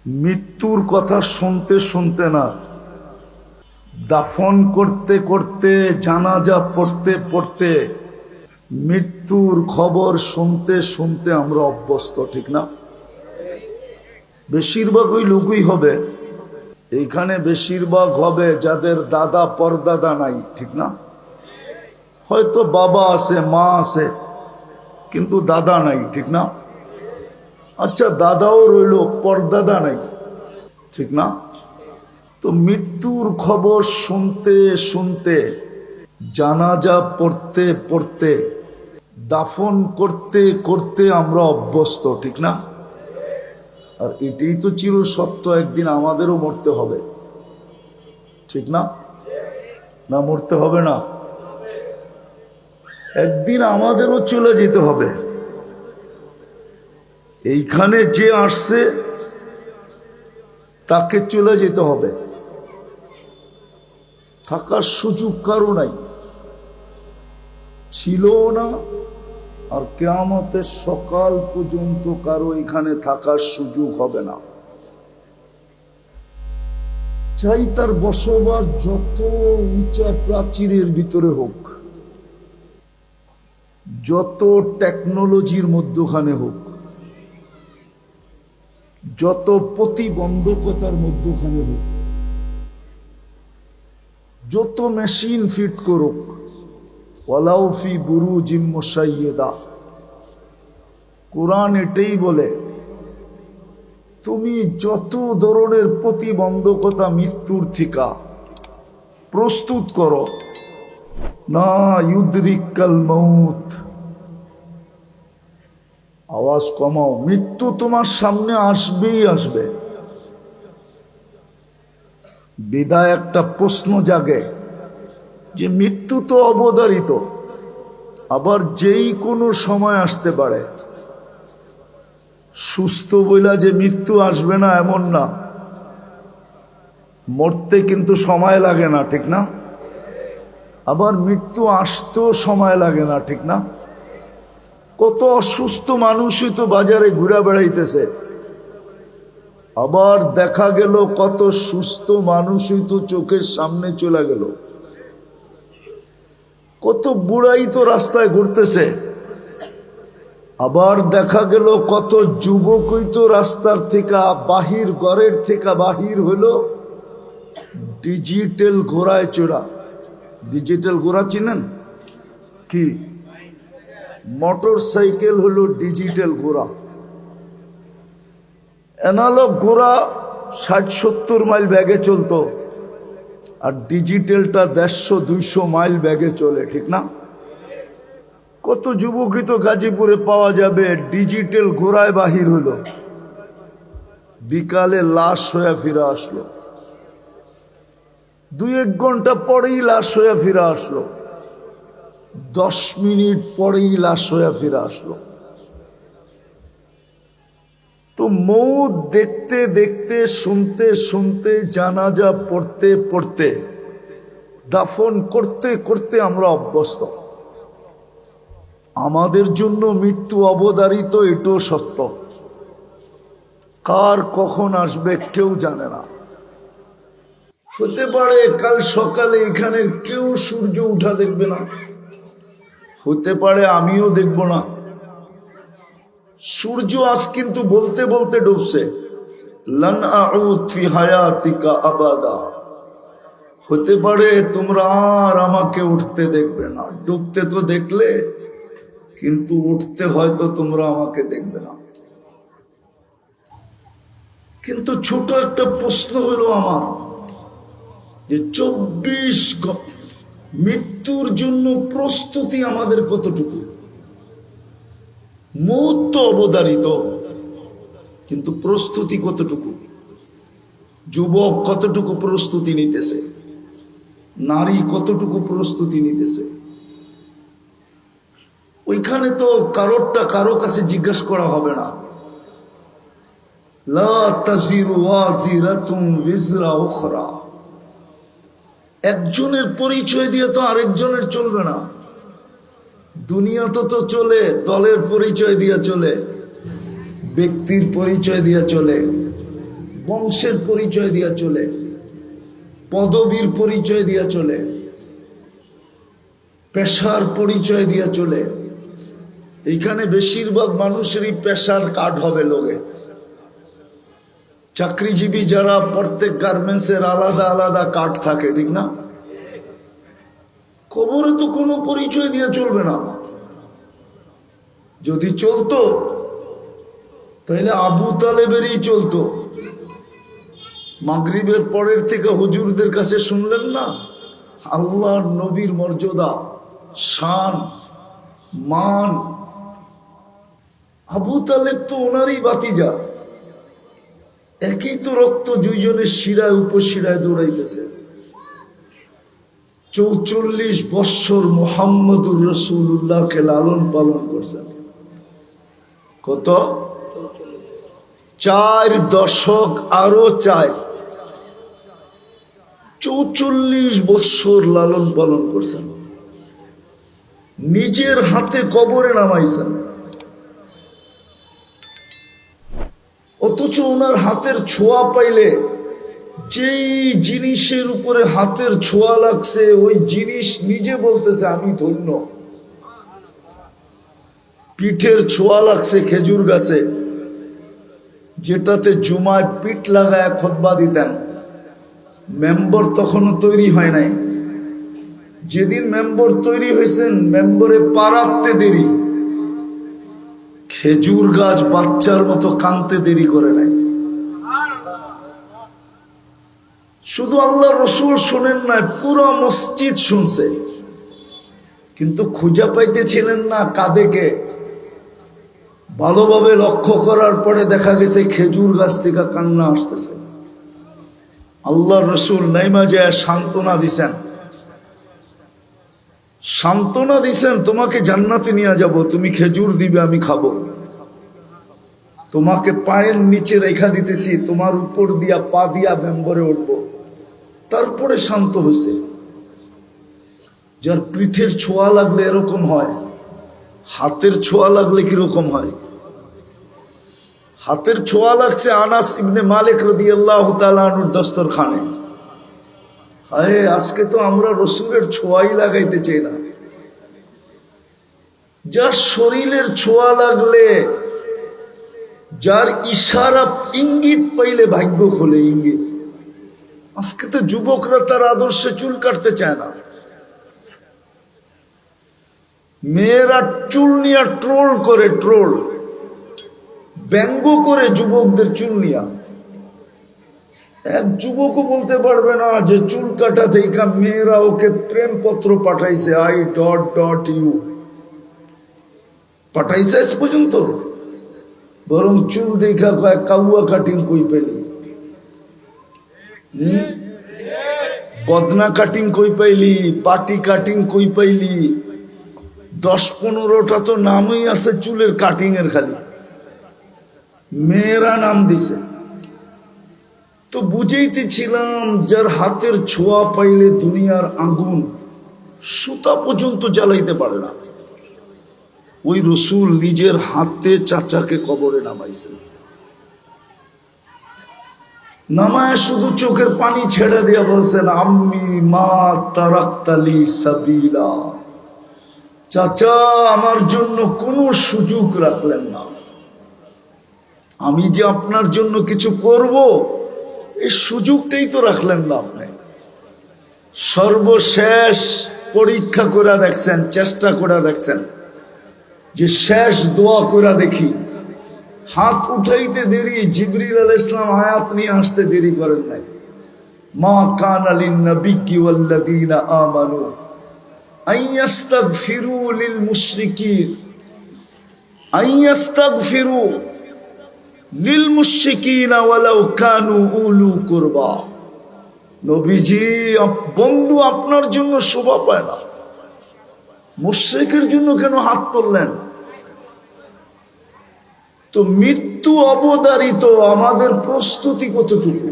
মৃত্যুর কথা শুনতে শুনতে না, দাফন করতে করতে, জানাজা পড়তে পড়তে, মৃত্যুর খবর শুনতে শুনতে আমরা অভ্যস্ত, ঠিক না? বেশিরভাগ ওই লোকই হবে এইখানে, বেশিরভাগ হবে যাদের দাদা পরদাদা নাই, ঠিক না? হয়তো বাবা আছে, মা আছে, কিন্তু দাদা নাই, ঠিক না? আচ্ছা, দাদাও রইল, পরদাদা নাই, ঠিক না? তো মৃত্যুর খবর শুনতে শুনতে, জানাজা পড়তে পড়তে, দাফন করতে করতে আমরা অভ্যস্ত, ঠিক না? আর এটাই তো চির সত্য, একদিন আমাদেরও মরতে হবে, ঠিক না? না মরতে হবে না? একদিন আমাদেরও চলে যেতে হবে। এইখানে যে আসছে তাকে চলে যেতে হবে, থাকার সুযোগ কারো নাই, ছিল না, আর কিয়ামতের সকাল পর্যন্ত কারো এখানে থাকার সুযোগ হবে না। চাই তার বসবাস যত উঁচা প্রাচীরের ভিতরে হোক, যত টেকনোলজির মধ্যখানে হোক, যত প্রতিবন্ধকতার মধ্যখানে হোক, যত মেশিন ফিট করুক, ওয়ালাউ ফি বুরুজিম মুশাইয়্যিদা, কোরআন এটাই বলে, তুমি যত ধরনের প্রতিবন্ধকতা মৃত্যুর থেকে প্রস্তুত করো, না ইউদরিকাল মউত, আওয়াজ কমাও, মৃত্যু তোমার সামনে আসবেই আসবে। বিদায় একটা প্রশ্ন জাগে যে মৃত্যু তো অবধারিত, আবার যেই কোনো সময় আসতে পারে। সুস্থ বইলা যে মৃত্যু আসবে না এমন না, মরতে কিন্তু সময় লাগে না, ঠিক না? আবার মৃত্যু আসতেও সময় লাগে না, ঠিক না? কত অসুস্থ মানুষই তো বাজারে ঘুরে বেড়াইতেছে, আবার দেখা গেল কত সুস্থ মানুষই তো চোখের সামনে চলে গেল। কত বুড়াই তো রাস্তায় ঘুরতেছে, আবার দেখা গেল কত যুবকই তো রাস্তার থেকে বাহির, ঘরের থেকে বাহির হইল ডিজিটাল ঘোড়ায় চড়া। ডিজিটাল ঘোড়া চিনেন কি? মোটর সাইকেল হলো ডিজিটাল ঘোড়া। অ্যানালগ ঘোড়া 60-70 মাইল ব্যাগে চলতো, আর ডিজিটালটা 150-200 মাইল ব্যাগে চলে, ঠিক না? কত যুবকই তো গাজীপুরে পাওয়া যাবে ডিজিটাল ঘোড়ায় বাহির হলো, বিকালে লাশ হয়ে ফিরে আসলো, 2-1 ঘন্টা পরেই লাশ হয়ে ফিরে আসলো, 10 মিনিট পরেই লাশ হয়ে ফিরে আসলো। তো মৌত দেখতে দেখতে, শুনতে শুনতে, জানাজা পড়তে পড়তে, দাফন করতে করতে আমরা অভ্যস্ত। আমাদের জন্য মৃত্যু অবধারিত, এটাও সত্য। কার কখন আসবে কেউ জানে না। হতে পারে কাল সকালে এখানের কেউ সূর্য উঠা দেখবে না, হতে পারে আমিও দেখব না। সূর্য আজ কিন্তু বলতে বলতে ডুবছে, লান আউদ ফি হায়াতিকা আবাদা। হতে পারে তোমরা আর আমাকে উঠতে দেখবে না, ডুবতে তো দেখলে, কিন্তু উঠতে হয়তো তোমরা আমাকে দেখবে না। কিন্তু ছোট একটা প্রশ্ন হলো আমার, যে 24 মৃত্যুর জন্য প্রস্তুতি আমাদের কতটুকু? মৌত তো অবধারিত, কিন্তু প্রস্তুতি কতটুকু? যুবক কতটুকু প্রস্তুতি নিতেছে, নারী কতটুকু প্রস্তুতি নিতেছে? ওইখানে তো কারো কাছে জিজ্ঞাসা করা হবে না। লা তাজিরু ওয়াজিরাতুন বিজরা উখরা। একজনের পরিচয় দিয়ে তো আরেকজনের চলবে না। দুনিয়া তো চলে দলের পরিচয় দিয়ে চলে, ব্যক্তির পরিচয় দিয়ে চলে, বংশের পরিচয় দিয়া চলে, পদবীর পরিচয় দিয়া চলে, পেশার পরিচয় দিয়া চলে। এইখানে বেশিরভাগ মানুষেরই পেশার কার্ড হবে লোকে। চাকরিজীবী যারা, প্রত্যেক গার্মেন্টসের আলাদা আলাদা কার্ড থাকে, ঠিক না? কবরে তো কোনো পরিচয় দিয়ে চলবে না। যদি চলতো তাহলে আবু তালেবেরই চলতো। মাগরিবের পরের থেকে হুজুরদের কাছে শুনলেন না আল্লাহর নবীর মর্যাদা, শান, মান। আবু তালেব তো ওনারই বাতিজা, একই তো রক্ত, দুইজনের শিরায় উপশিরায় দৌড়াইতেছে। ৪৪ বৎসর মুহাম্মদুর রাসূলুল্লাহকে লালন পালন করছেন। কত? 4 দশক, আরো 4। ৪৪ বৎসর লালন পালন করছেন। নিজের হাতে কবরে নামাইছেন, অথচ ওনার হাতের ছোঁয়া পাইলে, যেই জিনিসের উপরে হাতের ছোঁয়া লাগছে ওই জিনিস নিজে বলতেছে আমি ধন্য। পিঠের ছোঁয়া লাগছে খেজুর গাছে, যেটাতে জুমায় পিঠ লাগায় খুতবা দিতেন। মেম্বর তখনও তৈরি হয় নাই। যেদিন মেম্বর তৈরি হয়েছেন, মেম্বরে পা রাখতে দেরি, খেজুর গাছ বাচ্চার মতো কানতে দেরি করে নাই। শুধু আল্লাহ রসুল শোনেন নাই, পুরো মসজিদ শুনছে, কিন্তু খুঁজে পাইতেছিলেন না কাদেকে। ভালোভাবে লক্ষ্য করার পরে দেখা গেছে খেজুর গাছ থেকে কান্না আসতেছে। আল্লাহ রসুল নাইমা যায় সান্ত্বনা দিছেন, সান্ত্বনা দিছেন, তোমাকে জান্নাতে নিয়ে যাব, তুমি খেজুর দিবে, আমি খাবো। তোমাকে পায়ের নিচে রেখা দিতেছি, তোমার উপর দিয়া পা দিয়া মেম্বরে উঠবো। তারপরে শান্ত হয়েছে। যার পিঠের ছোঁয়া লাগলে এরকম হয়, হাতের ছোঁয়া লাগলে কিরকম হয়? হাতের ছোঁয়া লাগছে আনাস ইবনে মালিক রাদিয়াল্লাহু তাআলা আনহুর দস্তরখানে। হায়, আজকে তো আমরা রসুলের ছোঁয়াই লাগাইতে চাই না। যার শরীরের ছোঁয়া লাগলে, যার ইশারা ইঙ্গিত পাইলে ভাগ্য খোলে, ইঙ্গিত। আজকে তো যুবকরা তার আদর্শে চুল কাটতে চায় না। মেয়েরা চুল নিয়ে ট্রোল করে, ট্রোল, ব্যঙ্গ করে যুবকদের চুল নিয়া। এক যুবকও বলতে পারবে না যে চুল কাটা থেকে মেয়েরা ওকে প্রেমপত্র পাঠাইছে, I.U পাঠাইছে আজ পর্যন্ত। বরং চুল দেখা কয় কাউয়া কাটিং কই পেলি, বদনা কাটিং কই পাইলি, পাটি কাটিং কই পাইলি। 10-15টা তো নামই আছে চুলের কাটিং এর, খালি মেয়েরা নাম দিছে। তো বুঝাইতেছিলাম, যার হাতের ছোঁয়া পাইলে দুনিয়ার আগুন সুতা পর্যন্ত জ্বালাইতে পারে না, ওই রসুল নিজের হাতে চাচাকে কবরে নামাইছেন। নামায় শুধু চোখের পানি ছেড়ে দিয়া বলছেন, আম্মি মা তারাক্তালি সাবিলা। চাচা, আমার জন্য কোনো সুযোগ রাখলেন না। আমি যে আপনার জন্য কিছু করব, এই সুযোগটাই তো রাখলেন না আপনি। সর্বশেষ পরীক্ষা করে দেখছেন, চেষ্টা করে দেখছেন যে শেষ দোয়া করে দেখি। হাত উঠাইতে দেরি, জিবরিল আলাইহিস সালাম আয়াত নিয়ে আসতে দেরি করেন নাই। মা কানা লিন নাবিয়্যি ওয়াল্লাযীনা আমানু আইয়াস্তাগফিরু লিল মুশরিকিন, আইয়াস্তাগফিরু লিল মুশরিকিনা ওয়ালাউ কানু উলু কুরবা। নবীজি, বন্ধু আপনার জন্য শোভা পায় না, মুশরিকের জন্য কেন হাত তুললেন? তো মৃত্যু অবধারিত, আমাদের প্রস্তুতি কতটুকু?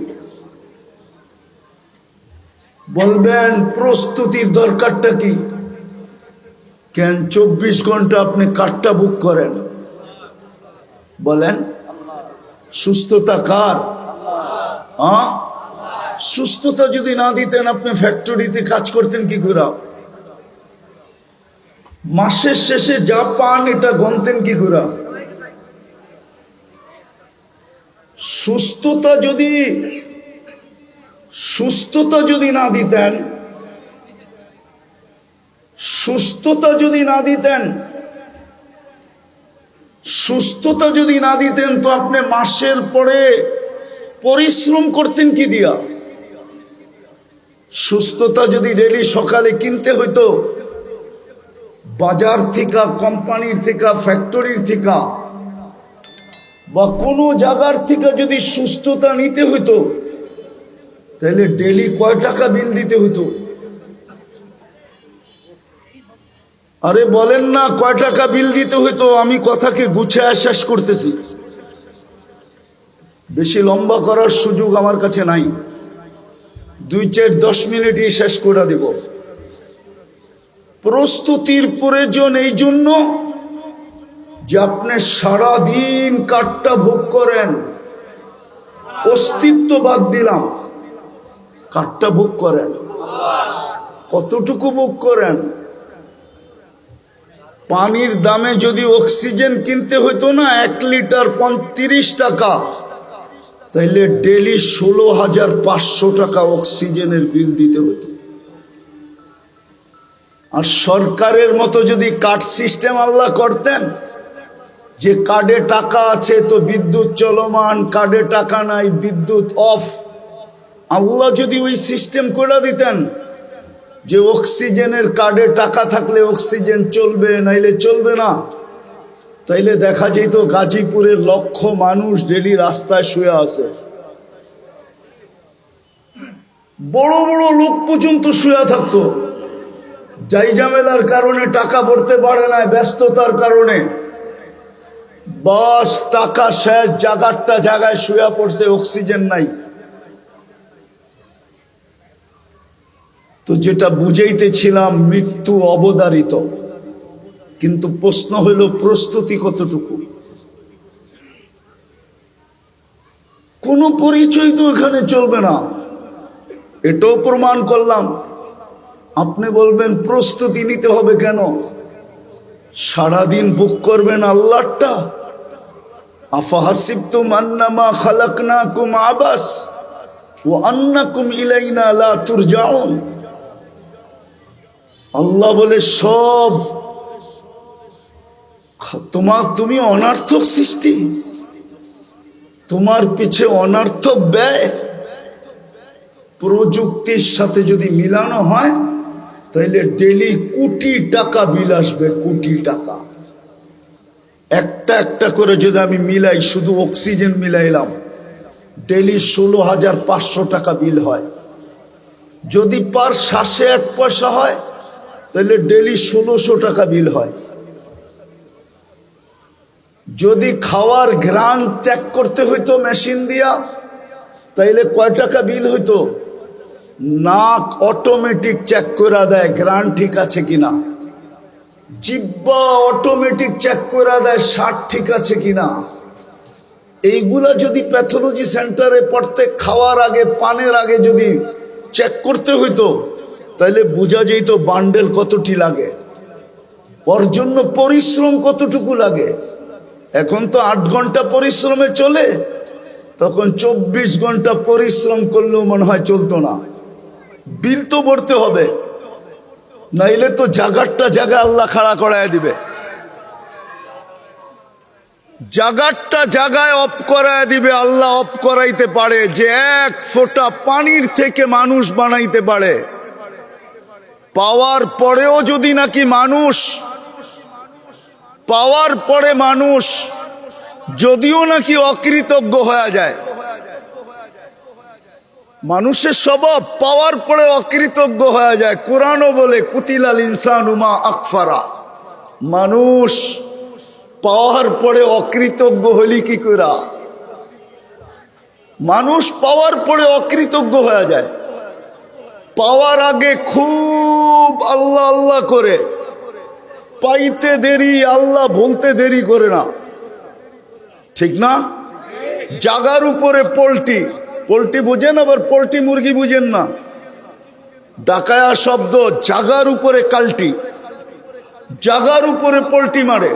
বলবেন প্রস্তুতির দরকারটা কি? কেন 24 ঘন্টা আপনি কারটা বুক করেন? বলেন, সুস্থতা কার? সুস্থতা যদি না দিতেন আপনি ফ্যাক্টরিতে কাজ করতেন কি করে? মাসের শেষে যা পান এটা গণতেন কি করে? সুস্থতা যদি না দিতেন, সুস্থতা যদি না দিতেন তো আপনি মাসের পরে পরিশ্রম করতেন কি দিয়া? সুস্থতা যদি ডেলি সকালে কিনতে হইতো বাজার থেকে, কোম্পানির থেকে, ফ্যাক্টরির থেকে বা কোনো জায়গার থেকে যদি সুস্থতা নিতে হইতো তাহলে ডেলি কয় টাকা বিল দিতে হইতো? আরে বলেন না, কয় টাকা বিল দিতে হইতো? আমি কথাকে গুছিয়ে শেষ করতেছি, বেশি লম্বা করার সুযোগ আমার কাছে নাই। 2-4-10 মিনিটই শেষ করে দেব। প্রস্তুতির প্রয়োজন এই জন্য যে আপনি সারাদিন কাঠটা ভোগ করেন, অস্তিত্ব বাদ দিলাম, কাঠটা ভোগ করেন। কতটুকু ভোগ করেন? পানির দামে যদি অক্সিজেন কিনতে হইতো না 1 লিটার 35 টাকা, তাইলে ডেলি 16,500 টাকা অক্সিজেনের বিল দিতে হতো। আর সরকারের মতো যদি কার্ড সিস্টেম আল্লাহ করতেন, যে কার্ডে টাকা আছে তো বিদ্যুৎ চলমান, কার্ডে টাকা নাই বিদ্যুৎ অফ, আল্লাহ যদি ওই সিস্টেম করে দিতেন যে অক্সিজেনের কার্ডে টাকা থাকলে অক্সিজেন চলবে, নাইলে চলবে না, তাইলে দেখা যেত গাজীপুরের লক্ষ মানুষ ডেলি রাস্তায় শুয়ে আছে। বড় বড় লোক পর্যন্ত শুয়ে থাকতো, যাই ঝামেলার কারণে টাকা ভরতে পারে না, ব্যস্ততার কারণে। বাস টাকা শেষ, জায়গায় শুয়ে পড়ছে, অক্সিজেন নাই। তো যেটা বুঝাইতেছিলাম, মৃত্যু অবধারিত, কিন্তু প্রশ্ন হইল প্রস্তুতি কতটুকু? কোনো পরিচয় তো এখানে চলবে না, এটাও প্রমাণ করলাম। আপনি বলবেন প্রস্তুতি নিতে হবে কেন? সারাদিন বুক করবেন আল্লাহটা। আফাহাসিবতুম আন্নামা খালাকনাকুম আবাস ওয়া আন্নাকুম ইলাইনা লা তুরজাউন। আল্লাহ বলে সব তুমি অনার্থক সৃষ্টি, তোমার পিছে অনার্থক ব্যয়। প্রযুক্তির সাথে যদি মিলানো হয় তাহলে ডেলি কোটি টাকা বিল আসবে, কোটি টাকা। একটা করে যদি আমি মিলাই, শুধু অক্সিজেন মিলাইলাম, ডেলি 16,500 টাকা বিল হয়। যদি পার শ্বাসে 1 পয়সা হয় তাহলে ডেলি 1600 টাকা বিল হয়। যদি খাওয়ার ঘ্রাণ চেক করতে হইতো মেশিন দিয়া, তাইলে কয় টাকা বিল হইতো? নাক অটোমেটিক চেক করে দেয় ঘ্রাণ ঠিক আছে কিনা, জিহ্বা অটোমেটিক চেক করে দেয় স্বাদ ঠিক আছে কিনা। এইগুলা যদি প্যাথোলজি সেন্টারে পড়তে খাওয়ার আগে, পানের আগে যদি চেক করতে হইতো তাহলে বোঝা যেত বান্ডেল কতটি লাগে, ওর জন্য পরিশ্রম কতটুকু লাগে। এখন তো 8 ঘন্টা পরিশ্রমে চলে, তখন 24 ঘন্টা পরিশ্রম করলেও মনে হয় চলতো না। বিল তো ভরতে হবে, নাইলে তো জায়গায় আল্লাহ খাড়া করায় দিবে, জায়গায় অফ করায় দিবে। আল্লাহ অফ করাইতে পারে যে 1 ফোঁটা পানির থেকে মানুষ বানাইতে পারে। পাওয়ার পরেও যদি নাকি পাওয়ার পরে মানুষ যদিও নাকি অকৃতজ্ঞ হয়ে যায়, মানুষের স্বভাব পাওয়ার পরে অকৃতজ্ঞ হয়ে যায়। কোরআনও বলে কুতিলাল ইনসানু মা আকফারা, মানুষ পাওয়ার পরে অকৃতজ্ঞ হলি কি করে? মানুষ পাওয়ার পরে অকৃতজ্ঞ হয়ে যায়। পাওয়ার আগে খুব আল্লাহ আল্লাহ করে, পাইতে দেরি আল্লাহ বলতে দেরি করে না, ঠিক না? জাগার উপরে পোল্ট্রি বুঝেন, আবার পোল্ট্রি মুরগি বুঝেন না। ডাকায়া শব্দ জাগার উপরে কাল্টি, জাগার উপরে পোল্ট্রি মারে।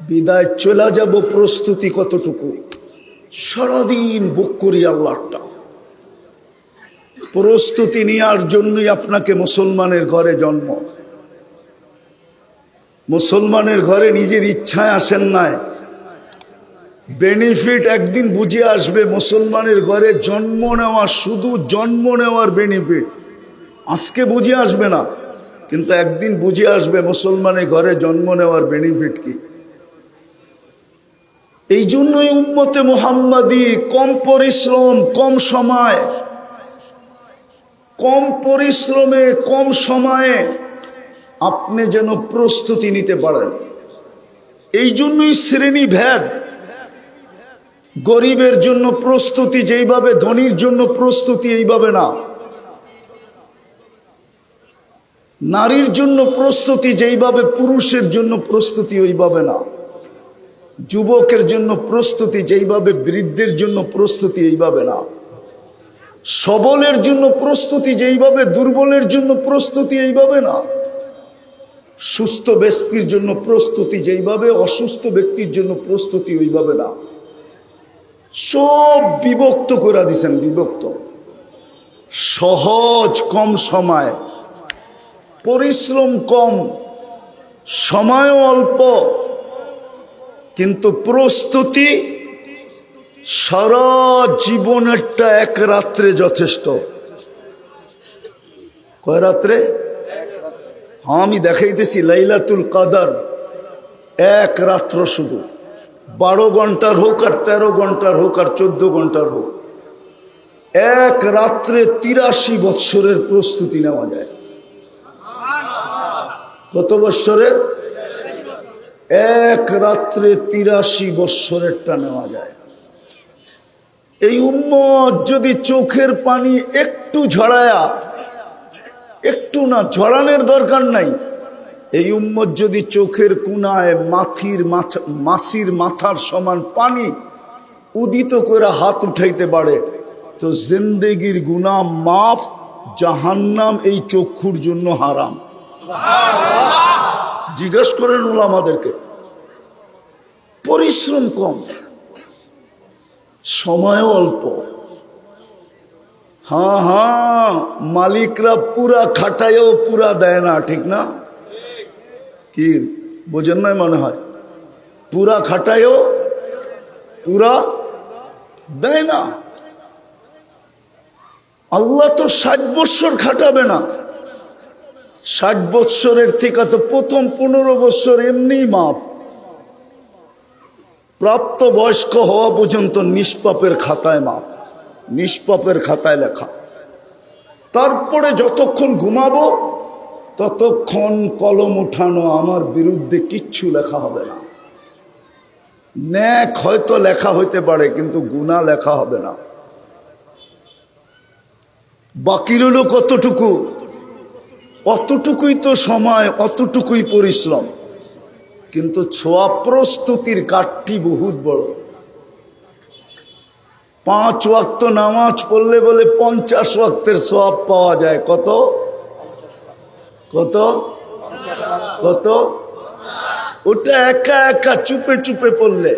বিদায় চলে যাব, প্রস্তুতি কতটুকু? সারাদিন বুক করি আল্লাহটা। প্রস্তুতি নেওয়ার জন্যই আপনাকে মুসলমানের ঘরে জন্ম। মুসলমানের ঘরে নিজের ইচ্ছায় আসেন নাই, বেনিফিট একদিন বুঝে আসবে। মুসলমানের ঘরে জন্ম নেওয়া, শুধু জন্ম নেওয়ার বেনিফিট আজকে বুঝে আসবে না, কিন্তু একদিন বুঝে আসবে মুসলমানের ঘরে জন্ম নেওয়ার বেনিফিট কি। এই জন্যই উম্মতে মুহাম্মাদি কম পরিশ্রম, কম সময়, কম পরিশ্রমে কম সময়ে আপনি যেন প্রস্তুতি নিতে পারেন। এই জন্যই শ্রেণী ভেদ। গরিবের জন্য প্রস্তুতি যেইভাবে, ধনীর জন্য প্রস্তুতি এইভাবে না। নারীর জন্য প্রস্তুতি যেইভাবে, পুরুষের জন্য প্রস্তুতি ওইভাবে না। যুবকের জন্য প্রস্তুতি যেইভাবে, বৃদ্ধের জন্য প্রস্তুতি এইভাবে না। সবলের জন্য প্রস্তুতি যেইভাবে, দুর্বলের জন্য প্রস্তুতি এইভাবে না। সুস্থ ব্যক্তির জন্য প্রস্তুতি যেইভাবে, অসুস্থ ব্যক্তির জন্য প্রস্তুতি ওইভাবে না। সব বিভক্ত করে দিছেন, বিভক্ত। সহজ, কম সময়, পরিশ্রম কম, সময়ও অল্প, কিন্তু প্রস্তুতি সারা জীবনেরটা এক রাত্রে যথেষ্ট। কয় রাত্রে? হ্যাঁ, আমি দেখাইতেছি লাইলাতুল কদর এক রাত্র, শুধু 12 ঘন্টার হোক আর 13 ঘন্টার হোক আর 14 ঘন্টার হোক, এক রাত্রে 83 বৎসরের প্রস্তুতি নেওয়া যায়। কত বৎসরের? এক রাত্রে 83 বৎসরেরটা নেওয়া যায়। এই উম্মত যদি চোখের পানি একটু ঝরায়া, একটু না, ঝরানোর দরকার নাই, এই উম্মত যদি চোখের কোনায় মাছির মাথার সমান পানি উদিত করে হাত উঠাইতে পারে, তো জিন্দেগির গুনাহ মাফ, জাহান্নাম এই চক্ষুর জন্য হারাম। জিজ্ঞেস করেন উলামাদেরকে। পরিশ্রম কম, সময়ও অল্প। হ্যাঁ, মালিকরা পুরা খাটায়ও পুরা দেয় না, ঠিক না? কি বোঝেন না? মনে হয় পুরা খাটায়ও পুরা দেয় না। আল্লাহ তো 60 বৎসর খাটাবে না। 60 বৎসরের থেকে তো প্রথম 15 বৎসর এমনি মাপ। প্রাপ্ত বয়স্ক হওয়া পর্যন্ত নিষ্পাপের খাতায় মাপ, নিষ্পাপের খাতায় লেখা। তারপরে যতক্ষণ ঘুমাবো ততক্ষণ কলম উঠানো, আমার বিরুদ্ধে কিচ্ছু লেখা হবে না। ন্যাক হয়তো লেখা হইতে পারে, কিন্তু গুনাহ লেখা হবে না। বাকি রইল কতটুকু? অতটুকুই তো সময়, অতটুকুই পরিশ্রম, কিন্তু ছোঁয়া প্রস্তুতির কাঠটি বহুত বড়। 5 ওয়াক্ত নামাজ পড়লে বলে 50 ওয়াক্তের সওয়াব পাওয়া যায়। কত কত কত? ওটা একা একা চুপে চুপে পড়লে।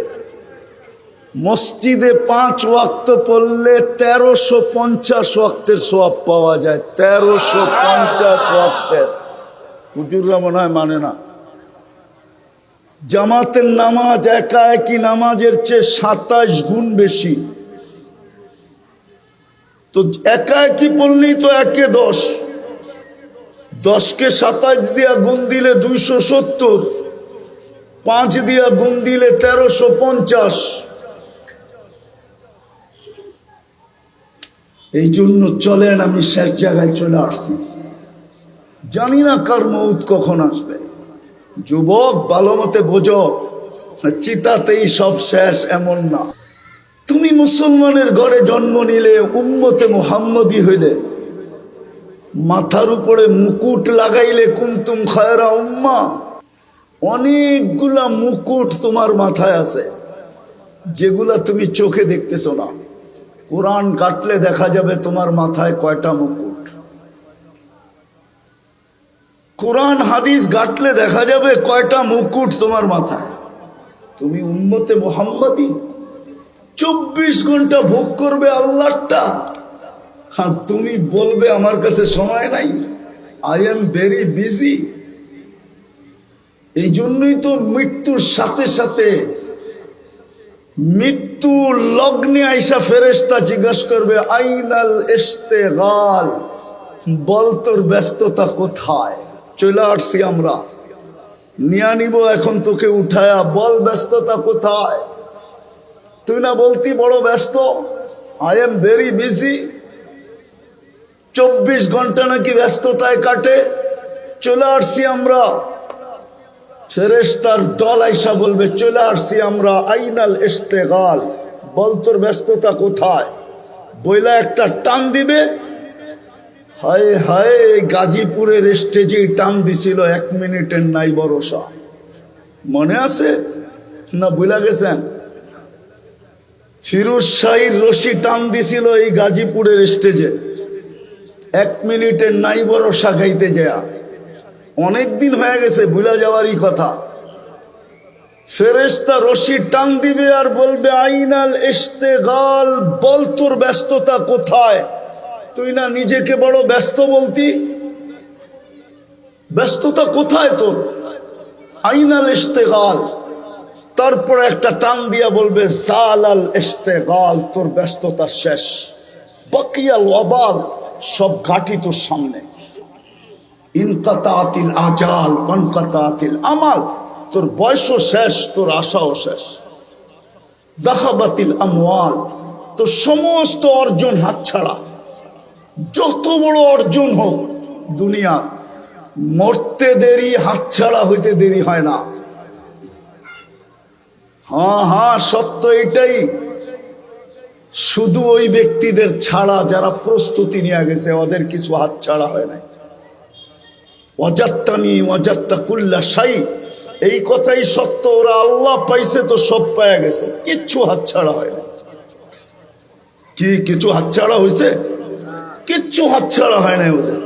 মসজিদে 5 ওয়াক্ত পড়লে 1350 ওয়াক্তের সওয়াব পাওয়া যায়। 1350 ওয়াক্তের। হুজুররা মনে হয় মানে না। জামাতের নামাজ একা একই নামাজের চেয়ে 27 গুণ বেশি। তো একা একই পড়লেই তো 1 10, 10কে 27 দিয়া গুণ দিলে 270, 5 দিয়া গুণ দিলে 1350। এই জন্য চলেন, আমি শেষ জায়গায় চলে আসছি। জানি না কার মউত কখন আসবে। যুবক, ভালো মতে বোঝো, চিতাতেই সব শেষ এমন না। তুমি মুসলমানের ঘরে জন্ম নিলে, উম্মতে মুহাম্মদী হইলে, মাথার উপরে মুকুট লাগাইলে কুনতুম খায়রা উম্মাহ। অনেকগুলা মুকুট তোমার মাথায় আছে, যেগুলা তুমি চোখে দেখতেছো না। কোরআন কাটলে দেখা যাবে তোমার মাথায় কয়টা মুকুট। কোরআন হাদিস ঘাটলে দেখা যাবে কয়টা মুকুট তোমার মাথায়। তুমি উম্মতে মুহাম্মাদি 24 ঘন্টা ভোগ করবে আল্লাহটা, আর তুমি বলবে আমার কাছে সময় নাই, আই এম ভেরি বিজি। এই জন্যই তো মৃত্যুর সাথে সাথে মৃত্যু লগ্নে আইসা ফেরেশতা জিজ্ঞাসা করবে আইনাল ইশতিগাল, বল তোর ব্যস্ততা কোথায়। চলে আসছি আমরা, নিয়ে নিব এখন তোকে উঠায়া, বল ব্যস্ততা কোথায়। তুই না বলতি বড় ব্যস্ত, আই এম ভেরি বিজি। 24 ঘন্টা নাকি ব্যস্ততায় কাটে। চলে আসছি আমরা, ফেরেশতার দল আইসা বলবে চলে আসছি আমরা, আইনাল ইশতিগাল, বল তোর ব্যস্ততা কোথায়। বইলা একটা টান দিবে। হায় হায়, গাজীপুরের স্টেজে টান দিছিল 1 মিনিটের নাই ভরসা। মনে আছে না ভুলা গেছেন? ফিরোজ শাহীর রশি টান দিছিল এই গাজীপুরের স্টেজে, 1 মিনিটের নাই ভরসা গাইতে যায়। অনেক দিন হয়ে গেছে, ভুলা যাওয়ারই কথা। ফেরেশতা রশি টান দিবে আর বলবে আইনাল ইশতিগাল, বল তোর ব্যস্ততা কোথায়। তুই না নিজেকে বড় ব্যস্ত বলতি, ব্যস্ততা কোথায় তোর, আইনাল ইশতিগাল। তারপরে একটা টান দিয়া বলবে জালাল ইশতিগাল, তোর ব্যস্ততা শেষ, বাকিয়াল ওয়াবাল, সব ঘাটি তোর সামনে। ইনকাতাতিল আজাল ওয়ানকাতাতিল আমাল, তোর বয়সও শেষ, তোর আশাও শেষ। যাহাবাতিল আমওয়াল, তোর সমস্ত অর্জন হাতছাড়া। যত বড় অর্জন হোক দুনিয়া, মরতে দেরি, হাতছাড়া হইতে দেরি হয় না। হ্যাঁ, সত্য এটাই। শুধু ওই ব্যক্তিদের ছাড়া যারা প্রস্তুতি নিয়ে গেছে, ওদের কিছু হাতছাড়া হয় নাই। ওয়াজাত্তানি ওয়াজাত্তা কুল্লা শাই, এই কথাই সত্য। ওরা আল্লাহ পাইছে তো সব পায়া গেছে, কিচ্ছু হাতছাড়া হয় না। কি কিছু হাতছাড়া হয়েছে? কিচ্ছু হাতছাড়া হয় নাই ওদের।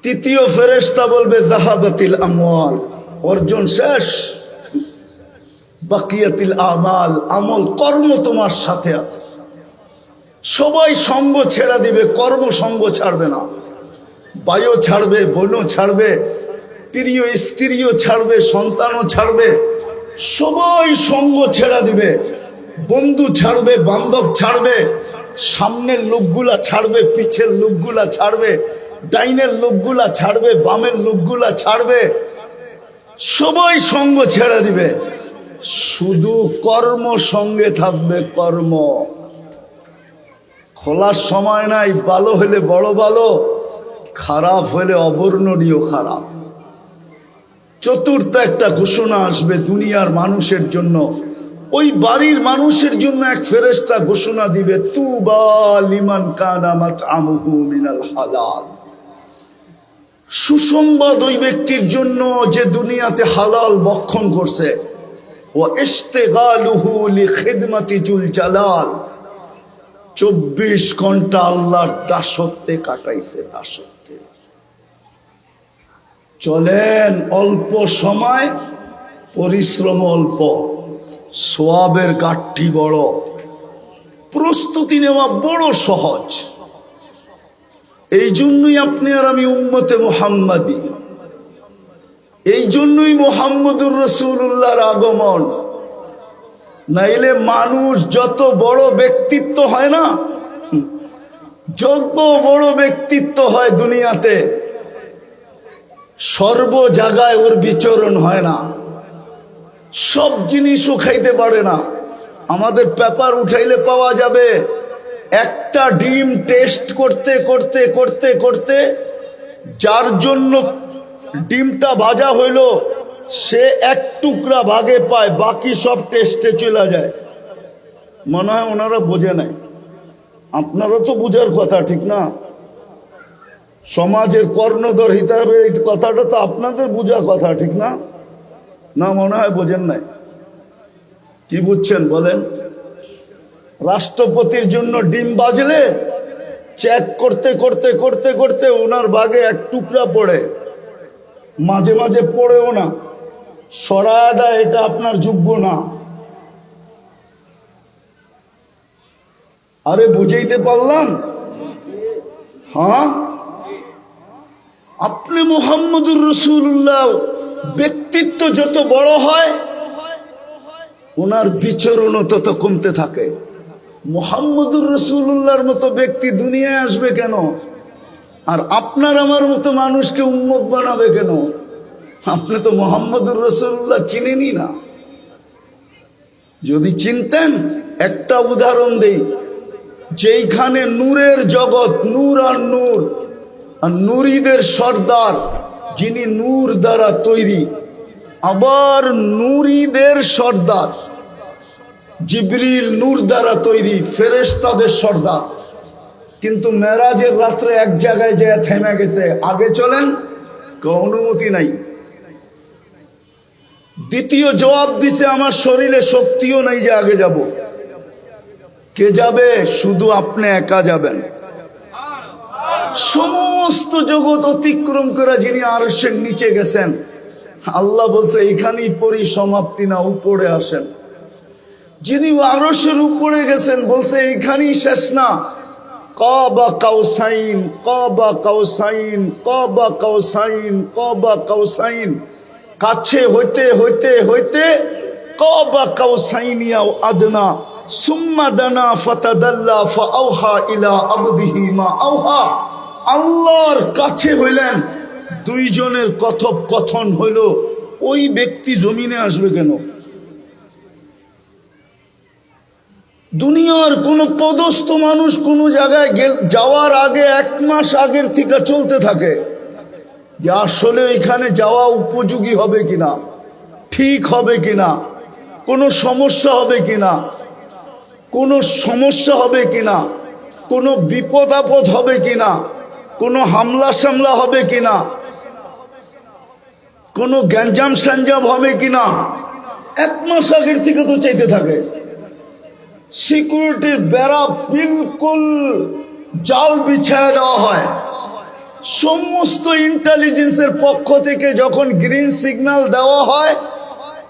তৃতীয় ফেরেশতা বলবে যাহাবাতিল আমওয়াল, অর্জন শেষ। বাকিয়াতিল আমাল, আমল কর্ম তোমার সাথে আছে। সবাই সঙ্গ ছেড়ে দিবে, কর্ম সঙ্গ ছাড়বে না। ভাইও ছাড়বে, বোনও ছাড়বে, প্রিয় স্ত্রীও ছাড়বে, সন্তানও ছাড়বে। সবাই সঙ্গ ছেড়ে দিবে। বন্ধু ছাড়বে, বান্ধব ছাড়বে, সামনের লোকগুলা ছাড়বে, পিছের লোকগুলা ছাড়বে, ডাইনের লোকগুলা ছাড়বে, বামের লোকগুলা ছাড়বে। সবাই সঙ্গ ছেড়ে দিবে, শুধু কর্ম সঙ্গে থাকবে। কর্ম খোলার সময় নাই। ভালো হলে বড় ভালো, খারাপ হলে অবর্ণনীয় খারাপ। চতুর্থ একটা ঘোষণা আসবে দুনিয়ার মানুষের জন্য। ওই বাড়ির মানুষের জন্য এক ফেরেশতা ঘোষণা দিবে, তুবা লিমান কানা মাতআমুহু মিনাল হালাল। সুসংবাদ ওই ব্যক্তির জন্য যে দুনিয়াতে হালাল ভক্ষণ করছে। ওয়া ইশতিগালুহু লিখিদমাতি জুল জালাল, 24 ঘন্টা আল্লাহর দাসত্বে কাটাইছে। দাসত্বে চলেন, অল্প সময়, পরিশ্রম অল্প, সওয়াবের গাঠটি বড়, প্রস্তুতি নেওয়া বড় সহজ। এই জন্যই আপনি আর আমি উম্মতে মুহাম্মাদি, এই জন্যই মুহাম্মদুর রাসূলুল্লাহর আগমন। নাইলে মানুষ যত বড় ব্যক্তিত্ব হয় না, যত বড় ব্যক্তিত্ব হয় দুনিয়াতে, সর্ব জায়গায় ওর বিচরণ হয় না, সব জিনিসও খাইতে পারে না। আমাদের পেপার উঠাইলে পাওয়া যাবে, একটা ডিম টেস্ট করতে করতে করতে করতে যার জন্য ডিমটা ভাজা হইল, সে 1 টুকরা ভাগে পায়, বাকি সব টেস্টে চলে যায়। মনে হয় ওনারা বোঝে নাই। আপনারা তো বুঝার কথা, ঠিক না? সমাজের কর্ণধর হিসাবে এই কথাটা তো আপনাদের বুঝার কথা, ঠিক না? না, মনে হয় বোঝেন নাই। কি বুঝছেন বলেন? রাষ্ট্রপতির জন্য ডিম বাজলে চেক করতে করতে করতে করতে ওনার বাগে এক টুকরা পড়ে, মাঝে মাঝে পড়েও না, সরায় দেয়, এটা আপনার যোগ্য না। আরে বুঝাইতে পারলাম? হ্যাঁ, আপনি মুহাম্মদুর রাসূলুল্লাহ ব্যক্তিত্ব যত বড় হয় ওনার বিচরণও তত কমতে থাকে। মুহাম্মদুর রাসূলুল্লাহর মতো ব্যক্তি দুনিয়ায় আসবে কেন? আর আপনার আমার মতো মানুষকে উম্মত বানাবে কেন? আপনি তো মুহাম্মদুর রাসূলুল্লাহ চিনেনই না। যদি চিনতেন, একটা উদাহরণ দেই, যেইখানে নূরের জগৎ, নূর আর নূর, আর নুরীদের সর্দার যিনি নূর দ্বারা তৈরি, আবার নুরীদের সর্দার জিবরিল নূর দ্বারা তৈরি, ফেরেশতাদের সর্দার। কিন্তু মেরাজের রাত্রে এক জায়গায় যে থেমে গেছে, আগে চলেন, অনুমতি নাই। দ্বিতীয় জবাব দিছে, আমার শরীরে শক্তিও নাই যে আগে যাব। কে যাবে? শুধু আপনি একা যাবেন। সমস্ত জগৎ অতিক্রম করে যিনি আরশের নিচে গেছেন, আল্লাহ বলছে এখানেই পরিসমাপ্তি না, উপরে আসেন। যিনি আরশের উপরে গেছেন বলছে এইখানেই শেষ না, কাবা কাউসাইন, কাবা কাউসাইন, কাবা কাউসাইন, কাবা কাউসাইন, কাছে হইতে হইতে হইতে কাবা কাউসাইনিয়া আদনা সুম্মা দানা ফাতাদাল্লা ফাআওহা ইলা আবদিহি মা আওহা। আল্লাহর কাছে হইলেন, দুইজনের কথোপকথন হইল। ওই ব্যক্তি জমিনে আসবে কেন? দুনিয়ার কোন পদস্থ মানুষ কোন জায়গায় যাওয়ার আগে 1 মাস আগের থেকে চলতে থাকে যে আসলে এখানে যাওয়া উপযোগী হবে কিনা, ঠিক হবে কিনা, কোনো সমস্যা হবে কিনা, কোনো সমস্যা হবে কিনা, কোনো বিপদ আপদ হবে কিনা, কোনো হামলা সামলা হবে কিনা, কোনো গ্যাঞ্জাম সাঞ্জাম হবে কিনা, 1 মাস আগের থেকে তো চাইতে থাকে। সিকিউরিটির বেড়া বিলকুল জাল বিছায় দেওয়া হয়। সমস্ত ইন্টেলিজেন্সের পক্ষ থেকে যখন গ্রিন সিগন্যাল দেওয়া হয়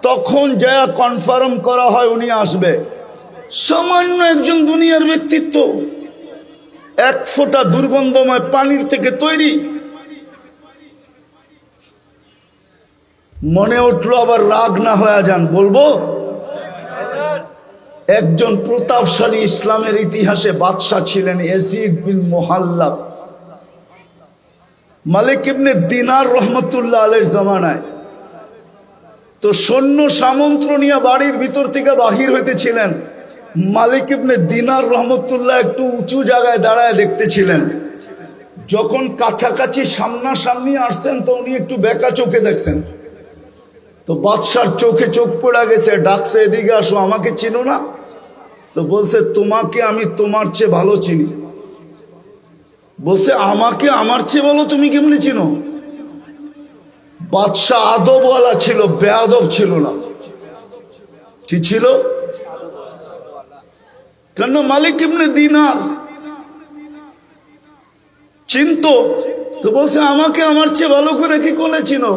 তখন যা কনফার্ম করা হয় উনি আসবে। সামান্য একজন দুনিয়ার ব্যক্তিত্ব, 1 ফোঁটা দুর্গন্ধময় পানির থেকে তৈরি। মনে উঠলো আবার রাগ না হয়ে যান, বলবো একজন প্রতাপশালী ইসলামের ইতিহাসে বাদশাহ ছিলেন ইয়াজিদ বিন মুহাল্লাব। মালিক ইবনে দিনার রহমতুল্লাহ আলাইহির জামানায় তো সৈন্য সামন্ত নিয়ে বাড়ির ভিতর থেকে বাহির হইতেছিলেন। মালিক ইবনে দিনার রহমতুল্লাহ একটু উঁচু জায়গায় দাঁড়ায় দেখতেছিলেন। যখন কাছাকাছি সামনাসামনি আসছেন তো উনি একটু বেঁকা চোখে দেখছেন। তো বাদশার চোখে চোখ পড়া গেছে, ডাকছে এদিকে আসো, আমাকে চিনো না? তো বলছে তোমাকে আমি তোমার চেয়ে ভালো চিনি। বলছে আমাকে আমার চেয়ে ভালো তুমি কেমনি চিনো? বাদশাহ আদবওয়ালা ছিল, বেয়াদব ছিল না। কি ছিল? কেন? মালিক ইবনে দিনার চিনতো। তো বলছে আমাকে আমার চেয়ে ভালো করে কি করে চিনো?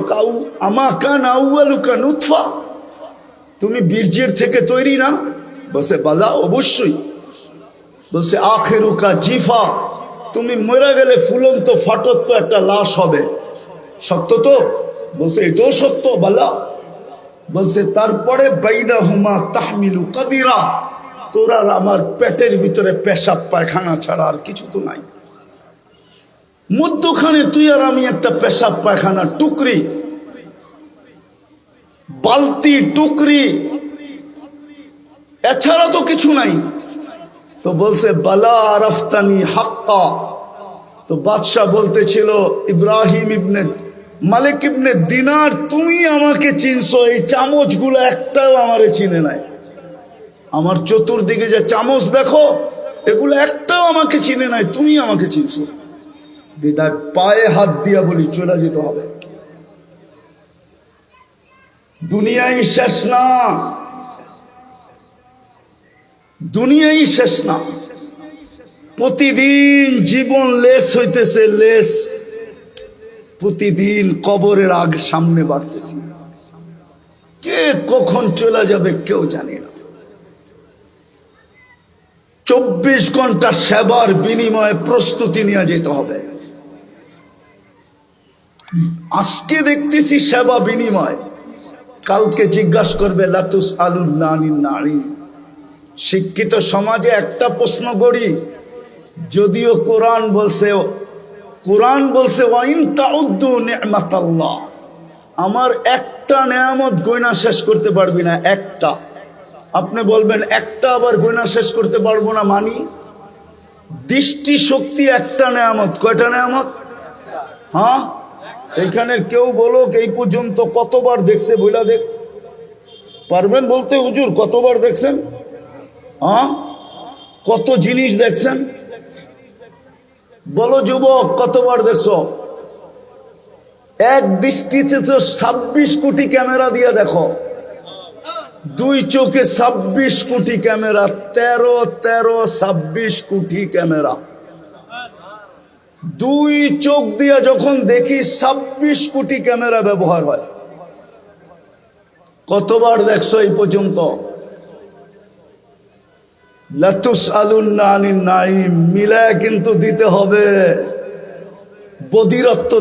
আমাকা নাউয়ালুকা নুতফা, তুমি বীর্যের থেকে তৈরি না? বলছে বালা, অবশ্যই। বলছে আখিরুকা জিফা, তুমি মরে গেলে ফুলন্ত ফাটত একটা লাশ হবে, সত্য তো? বলছে এটাও সত্য। বালা। বলছে তারপরে বাইনাহুমা তাহমিলু কাদিরা, তোরা আমার পেটের ভিতরে পেশাব পায়খানা ছাড়া আর কিছু তো নাই। মধ্যখানে তুই আর আমি একটা পেশাব পায়খানা টুকরি, বালতি টুকরি, এছাড়া তো কিছু নাই। তো বলছে বালা আরাফতানি হাক্কা। তো বাদশাহ বলতেছিল ইব্রাহিম ইবনে মালিক ইবনে দিনার, তুমি আমাকে চিনছো, এই চামচগুলো একটাও আমারে চিনে নাই। আমার চতুর্দিকে যে চামচ দেখো এগুলো একটাও আমাকে চিনে নাই, তুমি আমাকে চিনছো। বিদায় পায়ে হাত দিয়া বলি চলে যেতে হবে। দুনিয়ায় শেষ না, দুনিয়াই শেষ না, প্রতিদিন জীবন লেস হইতেছে, লেস প্রতিদিন কবরের আগ সামনে বাড়তেছি। কে কখন চলে যাবে কেউ জানে না। 24 ঘন্টা সেবার বিনিময়ে প্রস্তুতি নিয়ে যেতে হবে। আজকে দেখতেছি সেবা বিনিময়, কালকে জিজ্ঞাসা করবে লাতুস আলুন নানিন নারী। শিক্ষিত সমাজে একটা প্রশ্ন করি, যদিও কোরআন বলছে ওয়াইন তাউদ্দু নি'মাতাল্লাহ, আমার একটা নেয়ামত গয়না শেষ করতে পারবি না, একটা। আপনি বলবেন একটা আবার গয়না শেষ করতে পারবো না মানি? দৃষ্টি শক্তি একটা নেয়ামত। কয়টা নেয়ামত? হ্যাঁ, এখানে কেউ বলো এই পর্যন্ত কতবার দেখছে বইলা দেখ, পারবেন বলতে? হুজুর কতবার দেখছেন? হ্যাঁ, কত জিনিস দেখছেন বলো যুবক, কতবার দেখছো? এক দৃষ্টিতে তো 26 কোটি ক্যামেরা দিয়ে দেখো, দুই চোখে 26 কোটি ক্যামেরা, 26 কোটি ক্যামেরা। দুই চোখ দিয়ে যখন দেখি 26 কোটি ক্যামেরা ব্যবহার হয়। কতবার দেখছো এই পর্যন্ত? লাতুসআলুন্না আনিন নাঈম মিলায় কিন্তু দিতে হবে। বধিরত্ব,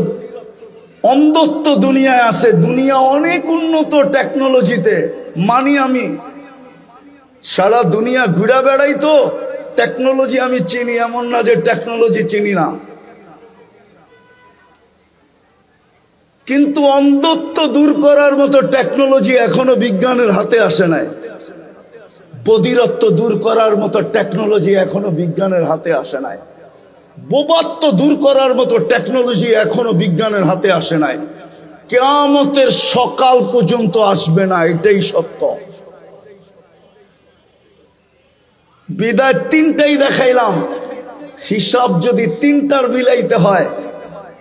অন্ধত্ব দুনিয়ায় আছে। দুনিয়া অনেক উন্নত টেকনোলজিতে, মানি আমি। সারা দুনিয়া ঘুরে বেড়াই তো, টেকনোলজি আমি চিনি, এমন না যে টেকনোলজি চিনি না। কিন্তু অন্ধত্ব দূর করার মতো টেকনোলজি এখনো বিজ্ঞানের হাতে আসে নাই। বধিরত্ব দূর করার মতো টেকনোলজি এখনো বিজ্ঞানের হাতে আসে নাই। বোবাত্ব দূর করার মতো টেকনোলজি এখনো বিজ্ঞানের হাতে আসে নাই। কিয়ামতের সকাল পর্যন্ত আসবে না, এটাই সত্য। বিদায় তিনটাই দেখাইলাম, হিসাব যদি তিনটার মিলাইতে হয়,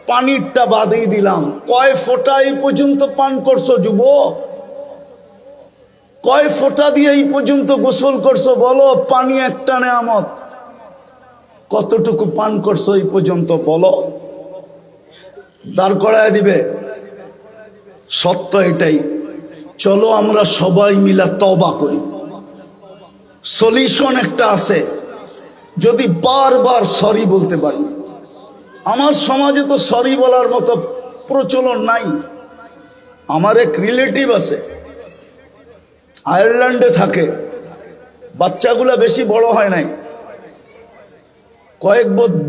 পানিরটা বাদেই দিলাম। কয় ফোঁটা এই পর্যন্ত পান করছো যুবক? কয় ফোঁটা দিয়ে এই পর্যন্ত গোসল করছো বলো? পানি একটা নেয়ামত। কতটুকু পান করছো এই পর্যন্ত বলো? দাঁড় করায় দিবে। সত্য এটাই। চলো আমরা সবাই মিলা তওবা করি। সলিউশন একটা আছে, যদি বারবার সরি বলতে পারি। আমার সমাজে তো সরি বলার মতো প্রচলন নাই। আমার এক রিলেটিভ আছে, আয়ারল্যান্ডে থাকে। বাচ্চাগুলা বেশি বড় হয় নাই,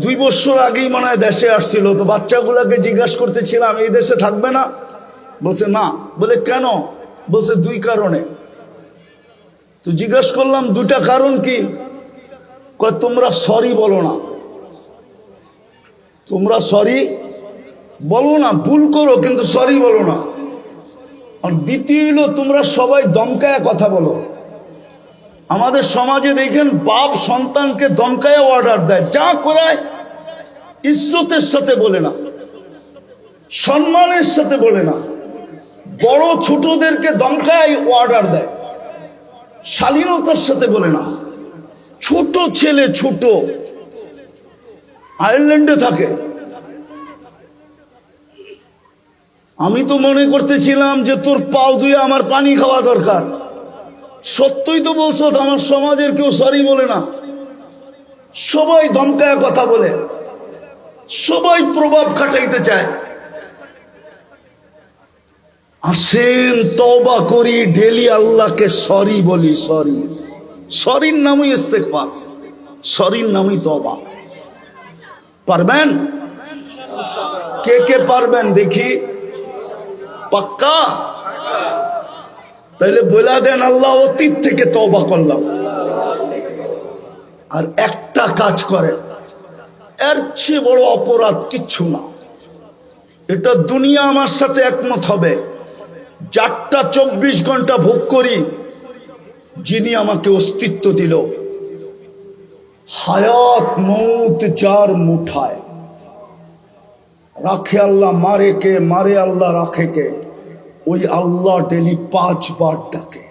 2 বছর আগেই মনে হয় দেশে আসছিল। তো বাচ্চাগুলাকে জিজ্ঞাসা করতেছিলাম এই দেশে থাকবে না? বলছে না। বলে কেন? বলছে 2 কারণে। তো জিজ্ঞাসা করলাম 2টা কারণ কি? কয় তোমরা সরি বলো না, তোমরা সরি বলো না, ভুল করো কিন্তু সরি বলো না। আর দ্বিতীয় হলো তোমরা সবাই দমকায়া কথা বলো। আমাদের সমাজে দেখেন বাপ সন্তানকে দমকায়া অর্ডার দেয়, যা করায় ইজ্জতের সাথে বলে না, সম্মানের সাথে বলে না। বড় ছোটদেরকে দমকায় অর্ডার দেয়, শালীনতার সাথে বলে না। ছোট ছেলে, ছোট, আয়ারল্যান্ডে থাকে। আমি তো মনে করতেছিলাম যে তোর পাও ধুয়ে আমার পানি খাওয়া দরকার। সত্যই তো বলছো, আমার সমাজের কেউ সরি বলে না, সবাই ধমকায় কথা বলে, সবাই প্রভাব খাটাইতে চায়। আসেন তওবা করি, ডেলি আল্লাহকে সরি বলি। সরি, সরির নামই ইস্তেগফার, সরির নামই তওবা। পারবেন? কে কে পারবেন দেখি? পাক্কা? তাইলে বলে দেন আল্লাহ অতীত থেকে তওবা করলাম। আর একটা কাজ করে, এর চেয়ে বড় অপরাধ কিচ্ছু না। এটা দুনিয়া আমার সাথে একমত হবে। 24 ঘন্টা ভোগ করি যিনি আমাকে অস্তিত্ব দিল। হায়াত মৌত যার মুঠায়, রাখে আল্লাহ, মারে কে? মারে আল্লাহ, রাখে কে? ওই আল্লাহ ডেলি 5 বার ডাকে।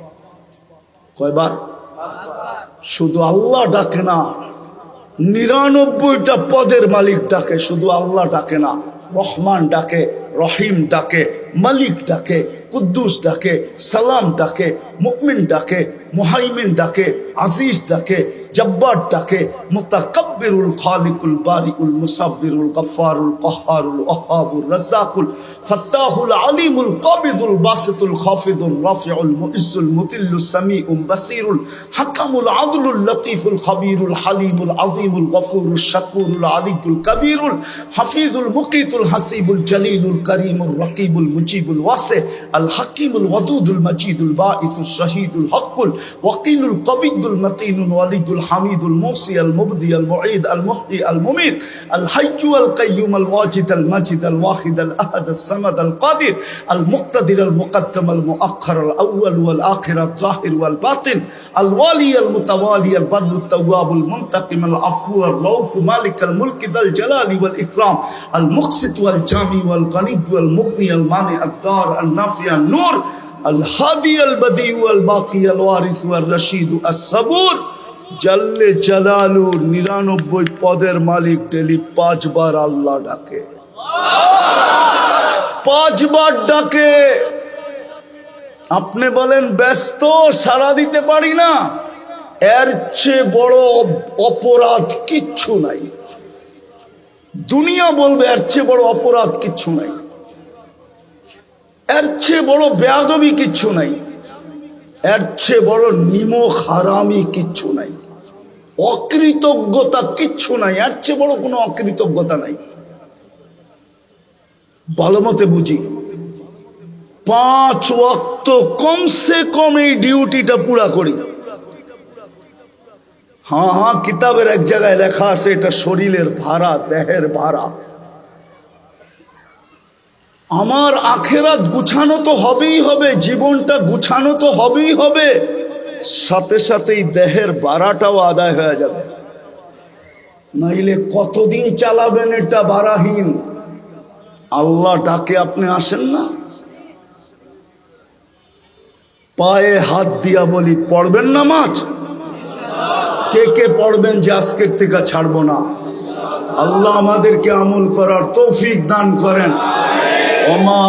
কয়বার? শুধু আল্লাহ ডাকে না, 99টা পদের মালিক ডাকে, শুধু আল্লাহ ডাকে না। রহমান ডাকে, রহিম ডাকে, মালিক ডাকে, কুদ্দুস ডাকে, সালাম ডাকে, মুমিন ডাকে, মুহাইমিন ডাকে, আজিজ ডাকে, জব্বার ডাকে, মুতাকাব্বিরুল খালিকুল বারিউল মুসাব্বিরুল গফফারুল কহ্হারুল ওয়াহ্হাবুর রাজ্জাকুল ফাত্তাহুল আলিমুল কাবিদুল বাসিতুল খাফিদুল রাফিউল মুইজ্জুল মুতিল্লুস সামিউল বাসিরুল হাকামুল আদলুল লতীফুল খবীরুল হালিমুল আযীমুল গফুরুল শাকুরুল আলিয়ুল কবীরুল হাফিজুল মুকিতুল হাসিবুল জলিলুল করিমুল রকিবুল মুজিবুল ওয়াসি আল হাকিমুল ওয়াদুদুল মজিদুল বাঈসুল শহীদুল হকুল ওয়াকিলুল কবিয়ুল মতিনুল ওয়ালিয়ুল হামিদুল মুসি আল মুবদি আল মুঈদ আল মুহয়ি আল মুমিত আল হাইয়্যু আল কাইয়্যুম আল ওয়াজিদ আল মাজিদ আল ওয়াহিদ আল আহাদ আল সামাদ আল কাদির আল মুক্তাদির আল মুকদ্দম আল মুআখ্খার আল আউয়াল ওয়াল আখির আল যাহির ওয়াল বাতিন আল ওয়ালি আল মুতাওয়ালি আল বাররু তাওয়াব আল মুনতাকিম আল আফু আল রাউফ মালিক আল মুলক যাল জালালি ওয়াল ইকরাম আল মুকসিত ওয়াল জামি ওয়াল গনি ওয়াল মুগনি আল মানি আল দার আল নাফি আল নূর আল হাদি আল বদি ওয়াল বাকি আল ওয়ারিস ওয়াল রশিদ আস সাবুর জাল্লে জালালু 99 পদের মালিক ডেলি 5 বার আল্লাহ ডাকে, 5 বার ডাকে। আপনি বলেন ব্যস্ত, সাড়া দিতে পারি না, এর চেয়ে বড় অপরাধ কিচ্ছু নাই। দুনিয়া বলবে এর চেয়ে বড় অপরাধ কিচ্ছু নাই, এর চেয়ে বড় বেয়াদবি কিচ্ছু নাই, এর চেয়ে বড় নিমক হারামি কিচ্ছু নাই, অকৃতজ্ঞতা কিচ্ছু নাই, এর চেয়ে বড় কোনো অকৃতজ্ঞতা নাই। ভালো মতে বুঝি, 5 ওয়াক্ত কমসে কম এই ডিউটিটা পুরা করি। হ্যাঁ, কিতাবের এক জায়গায় লেখা আছে এটা শরীরের ভাড়া, দেহের ভাড়া। আমার আখেরাত গুছানো তো হবেই হবে, জীবনটা গুছানো তো হবেই হবে, সাথে সাথেই দেহের ভাড়াটাও আদায় হয়ে যাবে। নাইলে কতদিন চালাবেন এটা ভাড়াহীন? আল্লাহ ডাকে আপনি আসেন না। পায়ে হাত দিয়া বলি, পড়বেন নামাজ? কে কে পড়বেন যে আজকের থেকে ছাড়বো না? আল্লাহ আমাদেরকে আমল করার তৌফিক দান করেন। ওমা